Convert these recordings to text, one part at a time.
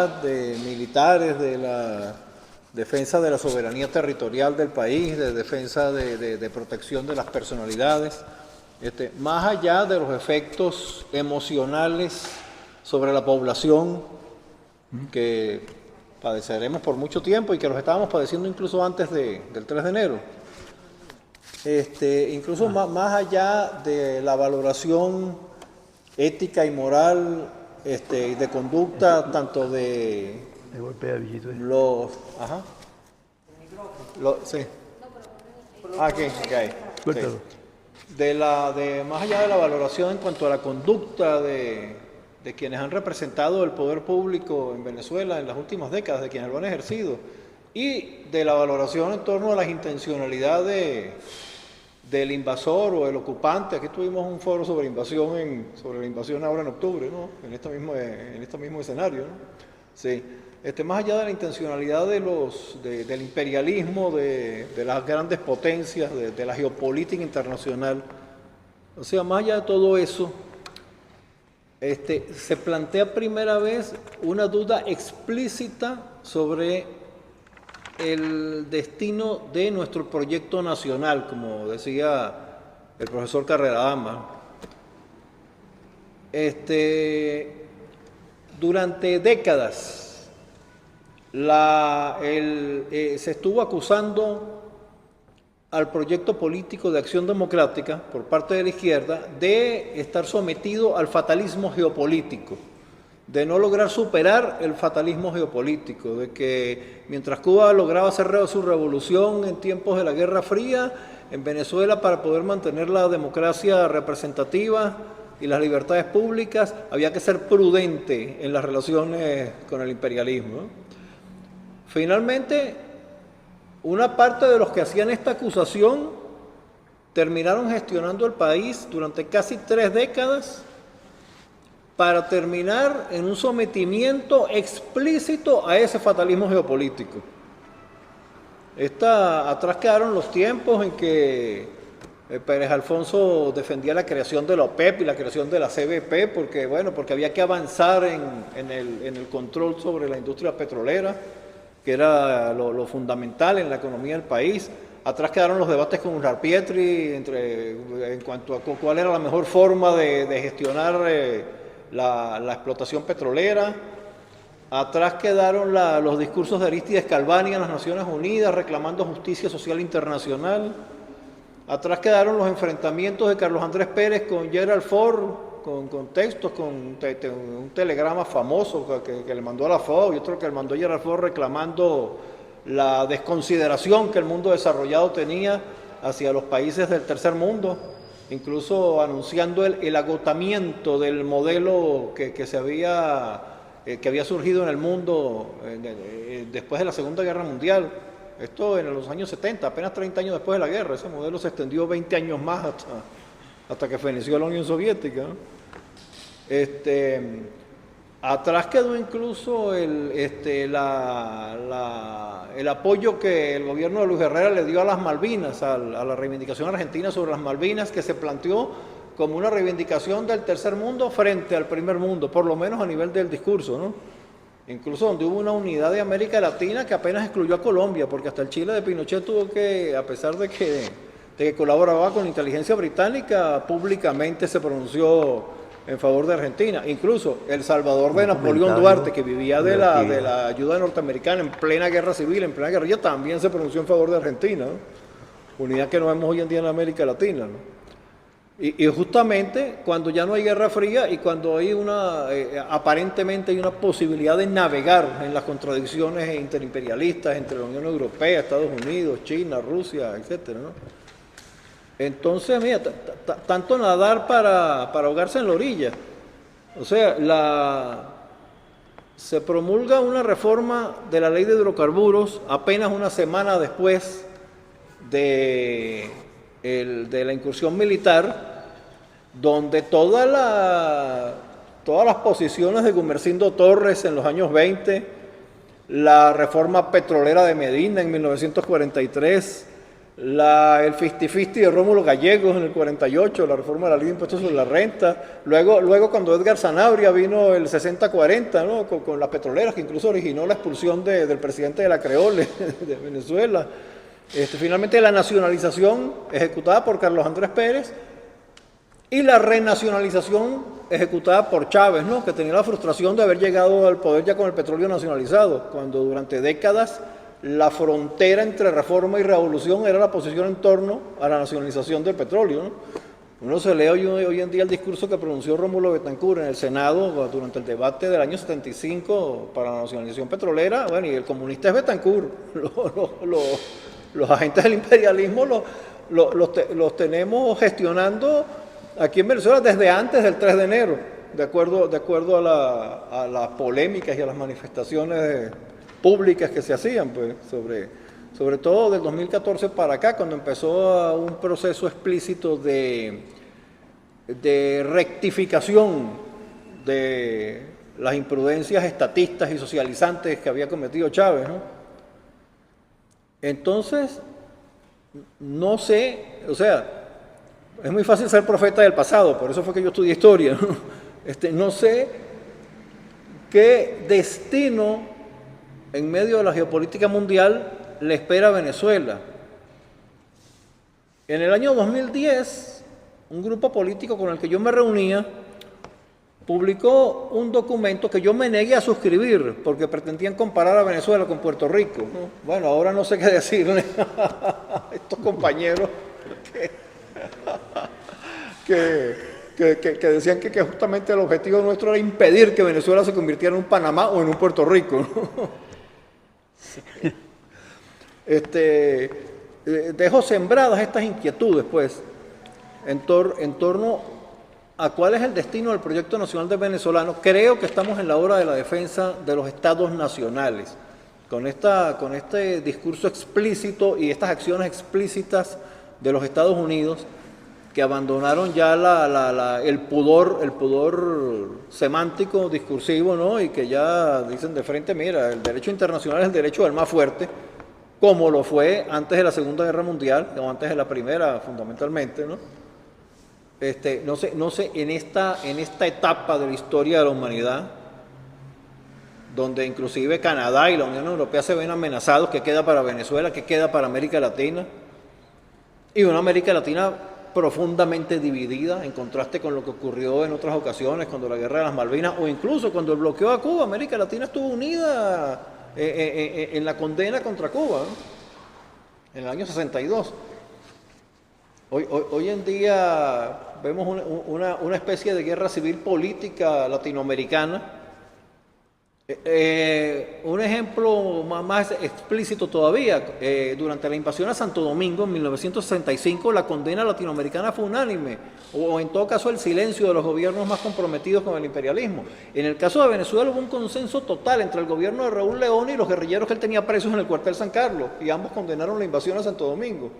de militares, de la defensa de la soberanía territorial del país, de defensa de protección de las personalidades, más allá de los efectos emocionales sobre la población que padeceremos por mucho tiempo y que los estábamos padeciendo incluso antes del 3 de enero. Incluso más allá de la valoración ética y moral y de conducta, tanto de los... Ajá. Sí. Aquí. Más allá de la valoración en cuanto a la conducta de quienes han representado el poder público en Venezuela en las últimas décadas, de quienes lo han ejercido, y de la valoración en torno a las intencionalidades del invasor o el ocupante. Aquí tuvimos un foro sobre la invasión ahora en octubre, ¿no? En este mismo escenario, ¿no? Sí. Más allá de la intencionalidad del imperialismo, de las grandes potencias, de la geopolítica internacional, o sea, más allá de todo eso, se plantea primera vez una duda explícita sobre el destino de nuestro proyecto nacional, como decía el profesor Carreradama. Durante décadas se estuvo acusando al proyecto político de Acción Democrática por parte de la izquierda de estar sometido al fatalismo geopolítico, de no lograr superar el fatalismo geopolítico, de que mientras Cuba lograba hacer su revolución en tiempos de la Guerra Fría, en Venezuela, para poder mantener la democracia representativa y las libertades públicas, había que ser prudente en las relaciones con el imperialismo. Finalmente, una parte de los que hacían esta acusación terminaron gestionando el país durante casi 3 décadas para terminar en un sometimiento explícito a ese fatalismo geopolítico. Atrás quedaron los tiempos en que Pérez Alfonso defendía la creación de la OPEP y la creación de la CBP porque había que avanzar en el control sobre la industria petrolera, que era lo fundamental en la economía del país. Atrás quedaron los debates con Pietri en cuanto a cuál era la mejor forma de gestionar la explotación petrolera. Atrás quedaron los discursos de Arístides Calvani en las Naciones Unidas reclamando justicia social internacional. Atrás quedaron los enfrentamientos de Carlos Andrés Pérez con Gerald Ford, con textos, con un telegrama famoso que le mandó a la FAO y otro que le mandó Gerald Ford reclamando la desconsideración que el mundo desarrollado tenía hacia los países del tercer mundo, incluso anunciando el agotamiento del modelo que había surgido en el mundo después de la Segunda Guerra Mundial. Esto en los años 70, apenas 30 años después de la guerra. Ese modelo se extendió 20 años más hasta que feneció la Unión Soviética, ¿no? Atrás quedó incluso el apoyo que el gobierno de Luis Herrera le dio a las Malvinas, a la reivindicación argentina sobre las Malvinas, que se planteó como una reivindicación del tercer mundo frente al primer mundo, por lo menos a nivel del discurso, ¿no? Incluso donde hubo una unidad de América Latina que apenas excluyó a Colombia, porque hasta el Chile de Pinochet tuvo que, a pesar de que colaboraba con la inteligencia británica, públicamente se pronunció en favor de Argentina. Incluso El Salvador de Napoleón Duarte, que vivía de la ayuda norteamericana en plena guerra civil, en plena guerrilla, también se pronunció en favor de Argentina, ¿no? Unidad que no vemos hoy en día en América Latina, ¿no? Y justamente cuando ya no hay guerra fría y cuando hay aparentemente hay una posibilidad de navegar en las contradicciones interimperialistas entre la Unión Europea, Estados Unidos, China, Rusia, etcétera, ¿no? Entonces, mira, tanto nadar para ahogarse en la orilla. O sea, se promulga una reforma de la ley de hidrocarburos apenas una semana después de la incursión militar, donde todas las posiciones de Gumersindo Torres en los años 20, la reforma petrolera de Medina en 1943, el 50-50 de Rómulo Gallegos en el 48, la reforma de la ley de impuestos sobre la renta. Luego cuando Edgar Sanabria vino el 60-40, ¿no? con las petroleras, que incluso originó la expulsión del presidente de la Creole de Venezuela. Finalmente la nacionalización ejecutada por Carlos Andrés Pérez y la renacionalización ejecutada por Chávez, ¿no? Que tenía la frustración de haber llegado al poder ya con el petróleo nacionalizado, cuando durante décadas la frontera entre reforma y revolución era la posición en torno a la nacionalización del petróleo, ¿no? Uno se lee hoy en día el discurso que pronunció Rómulo Betancourt en el Senado durante el debate del año 75 para la nacionalización petrolera. Bueno, y el comunista es Betancourt. Los agentes del imperialismo los tenemos gestionando aquí en Venezuela desde antes del 3 de enero, de acuerdo a las polémicas y a las manifestaciones públicas que se hacían, pues, sobre todo del 2014 para acá, cuando empezó un proceso explícito de rectificación de las imprudencias estatistas y socializantes que había cometido Chávez, ¿no? Entonces, no sé, o sea, es muy fácil ser profeta del pasado, por eso fue que yo estudié historia, ¿no? No sé qué destino en medio de la geopolítica mundial le espera a Venezuela. En el año 2010, un grupo político con el que yo me reunía publicó un documento que yo me negué a suscribir porque pretendían comparar a Venezuela con Puerto Rico, ¿no? Bueno, ahora no sé qué decirle a estos compañeros que decían que justamente el objetivo nuestro era impedir que Venezuela se convirtiera en un Panamá o en un Puerto Rico, ¿no? Dejo sembradas estas inquietudes, pues, en torno a cuál es el destino del proyecto nacional del venezolano. Creo que estamos en la hora de la defensa de los estados nacionales, con este discurso explícito y estas acciones explícitas de los Estados Unidos, que abandonaron ya el pudor semántico, discursivo, ¿no? Y que ya dicen de frente, mira, el derecho internacional es el derecho del más fuerte, como lo fue antes de la Segunda Guerra Mundial, o antes de la Primera, fundamentalmente, ¿no? No sé, en esta etapa de la historia de la humanidad, donde inclusive Canadá y la Unión Europea se ven amenazados, ¿qué queda para Venezuela? ¿Qué queda para América Latina? Y una América Latina profundamente dividida, en contraste con lo que ocurrió en otras ocasiones, cuando la Guerra de las Malvinas, o incluso cuando el bloqueo a Cuba. América Latina estuvo unida en la condena contra Cuba, ¿no? En el año 62. Hoy en día vemos una especie de guerra civil política latinoamericana. Un ejemplo más explícito todavía, durante la invasión a Santo Domingo en 1965, la condena latinoamericana fue unánime, o en todo caso el silencio de los gobiernos más comprometidos con el imperialismo. En el caso de Venezuela hubo un consenso total entre el gobierno de Raúl León y los guerrilleros que él tenía presos en el cuartel San Carlos, y ambos condenaron la invasión a Santo Domingo.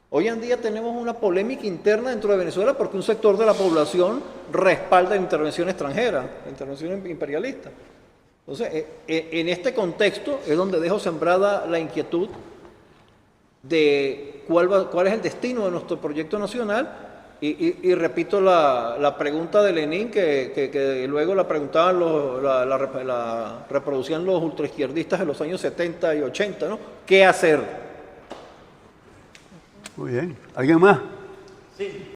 Hoy en día tenemos una polémica interna dentro de Venezuela porque un sector de la población respalda la intervención extranjera, la intervención imperialista. Entonces, en este contexto es donde dejo sembrada la inquietud de cuál es el destino de nuestro proyecto nacional y repito la pregunta de Lenin que luego la preguntaban, la reproducían los ultraizquierdistas en los años 70 y 80, ¿no? ¿Qué hacer? Muy bien. ¿Alguien más? Sí.